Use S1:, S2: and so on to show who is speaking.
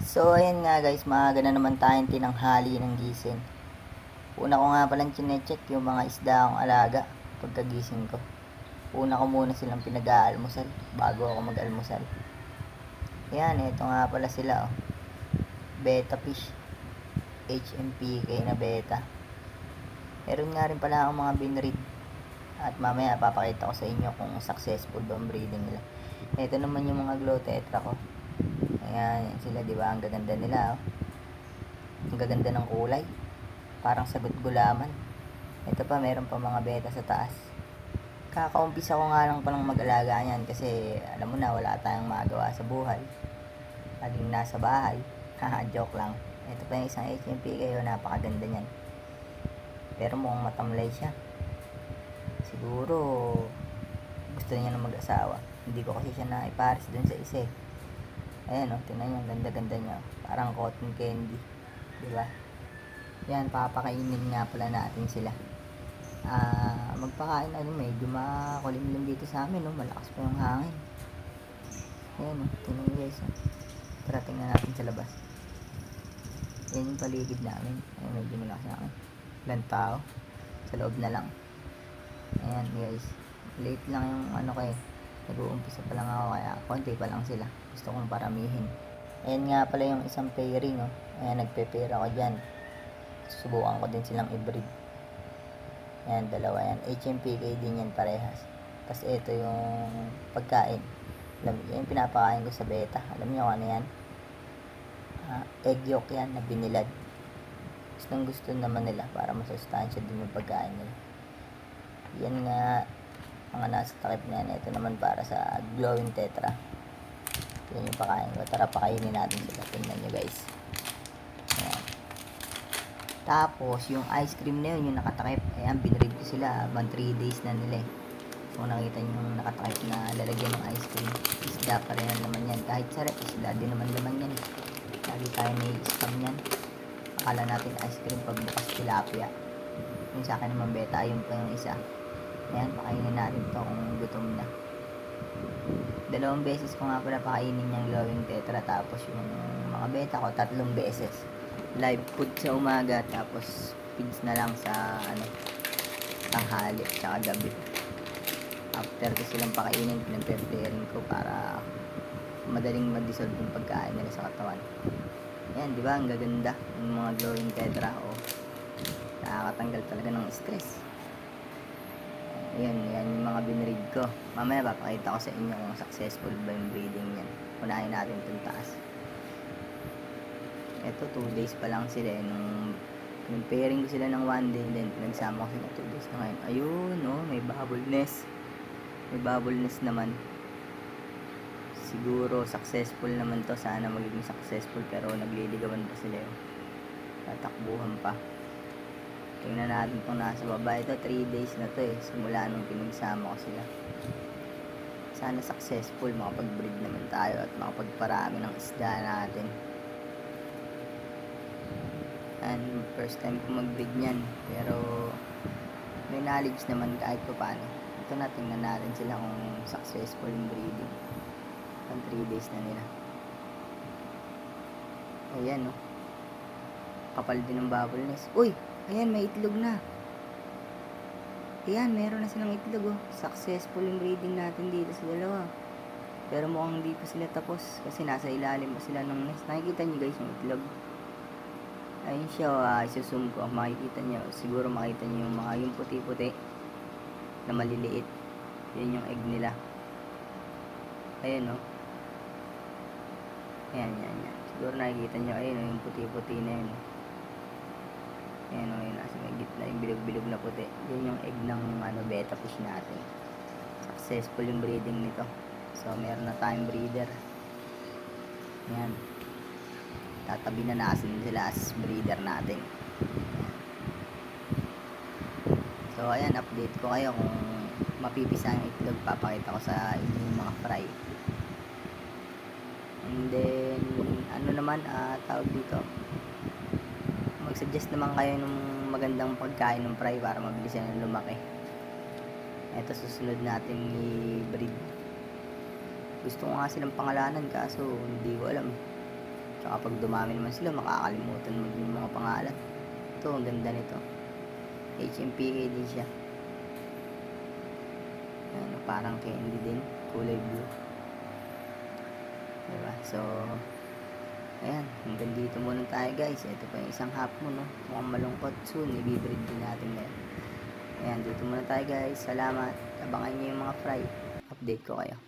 S1: So, ayan nga guys, maaga na naman tayong tinanghali ng gising. Una ko nga palang chinecheck yung mga isda akong alaga pagkagising ko. Una ko muna silang pinag-aalmusal bago ako mag-almusal. Ayan, ito nga pala sila oh. Betta fish. HMPK na beta. Meron nga rin pala akong mga binreed. At mamaya papakita ko sa inyo kung successful ba ang breeding nila. Ito naman yung mga glow tetra ko. Ayan, sila, di ba? Ang gaganda nila, oh. Ang gaganda ng kulay. Parang sagot gulaman. Ito pa, meron pa mga beta sa taas. Kakaumpisa ko nga lang palang mag-alaga niyan kasi alam mo na, wala tayong magawa sa buhay. Laging nasa bahay. Haha, joke lang. Ito pa yung isang HMPK, oh, napakaganda niyan. Pero mukhang matamlay siya. Siguro gusto niya na mag-asawa. Hindi ko kasi siya naipares dun sa isa eh. Ayan o, tingnan nyo, ganda-ganda niya. Parang cotton candy. Diba? Yan, papakainin nga pala natin sila. Magpakain na, medyo makulimlim dito sa amin, no? Malakas pa yung hangin. Ayan o, tingnan nyo guys. Tara, tingnan natin sa labas. Yan yung paligid namin. Ayan, medyo malakas na hangin. Ilang tao. Sa loob na lang. Ayan guys. Late lang yung ano ko eh. Nag-uumpisa pa lang ako kaya konti pa lang sila. Gusto kong paramihin. Ayan nga pala yung isang pairing, oh. Ayan, nagpe-pair ako dyan. Susubukan ko din silang i-breed. Ayan, dalawa yan. HMPK din yan parehas. Tapos ito yung pagkain. Yan pinapakain ko sa beta. Alam niyo kung ano yan? Egg yolk yan na binilad. Gustong gusto naman nila para masustansya din yung pagkain nila. Yan nga mga nasa takip na yan. Ito naman para sa glowing tetra. Yan yung pakain ko. Tara, pakainin natin sila. Tingnan nyo guys. Ayan. Tapos yung ice cream na yun, yung nakatakip, ayan, binread ko sila. 3 days na nila eh. Kung nakita nyo yung nakatakip na lalagyan ng ice cream, isda pa rin ang laman yan. Kahit sarap, isda din naman laman yan. Lagi tayo may scam yan. Akala natin ice cream pag bukas tilapia. Yung sa akin naman beta, ayun pa yung isa. Ayan, pakainin natin to kung gutom na. 2 beses ko nga pala pakainin yung glowing tetra. Tapos yung mga beta ko 3 beses. Live food sa umaga. Tapos feeds na lang sa tanghali tsaka gabi. After ko silang pakainin, pinag-preparing ko para madaling mag-dissolve yung pagkain nila sa katawan. Ayan, di ba? Ang gaganda yung mga glowing tetra. Oh, nakakatanggal talaga ng stress. Ayan, yan yung mga binread ko. Mamaya papakita ko sa inyo kung successful ba yung breeding yan. Unahin natin itong taas. Ito, 2 days pa lang sila eh. Nung pairing ko sila ng 1 day, then pinagsama ko sila 2 days na ngayon. Ayun, oh, may bubble nest. May bubble nest naman. Siguro successful naman to. Sana magiging successful, pero nagliligawan pa sila eh. Tatakbuhan pa. Tingnan natin itong nasa baba. Ito 3 days na to eh, simula nung pinagsama ko sila. Sana successful, makapag-breed naman tayo at makapagparami ng isda natin. And first time ko mag-breed nyan, pero may knowledge naman kahit pa paano. Ito na, tingnan natin sila kung successful yung breeding. 3 days na nila. Ayan oh, kapal din ng bubble nest. Uy! Ayan, may itlog na. Ayan, meron na silang itlog, oh. Successful yung breeding natin dito sa dalawa. Pero mukhang hindi pa sila tapos kasi nasa ilalim pa sila ng nest. Nakikita nyo guys yung itlog. Ayun siya, isusum ko. Makikita nyo, siguro makita nyo yung mga yung puti-puti na maliliit. Yan yung egg nila. Ayan, oh. Ayan, yan. Siguro nakikita nyo, ayun, yung puti-puti na yun. Ayan o, yun, nasa may gitna yung bilog-bilog na puti. Yun yung egg ng beta fish natin. Successful yung breeding nito. So meron na tayong breeder. Ayan, tatabi na natin sila as breeder natin. So ayan, update ko kayo kung mapipisa yung itlog. Papakita ko sa inyo yung mga fry. And then tawag dito, mag-suggest naman kayo ng magandang pagkain ng fry para mabilis yan lumaki. Ito, susunod natin i-breed. Gusto ko nga silang pangalanan kaso hindi ko alam. kapag dumami naman sila, makakalimutan mo yung mga pangalan. Ito, ang ganda nito. HMPA din siya. Ayan, parang candy din, kulay blue. Diba? So, ayan, hanggang dito muna tayo guys. Ito pa yung isang half mo, no? Mukhang malungkot. Soon, ibibreed din natin ngayon. Ayan, dito muna tayo guys. Salamat. Abangan nyo yung mga fry. Update ko kayo.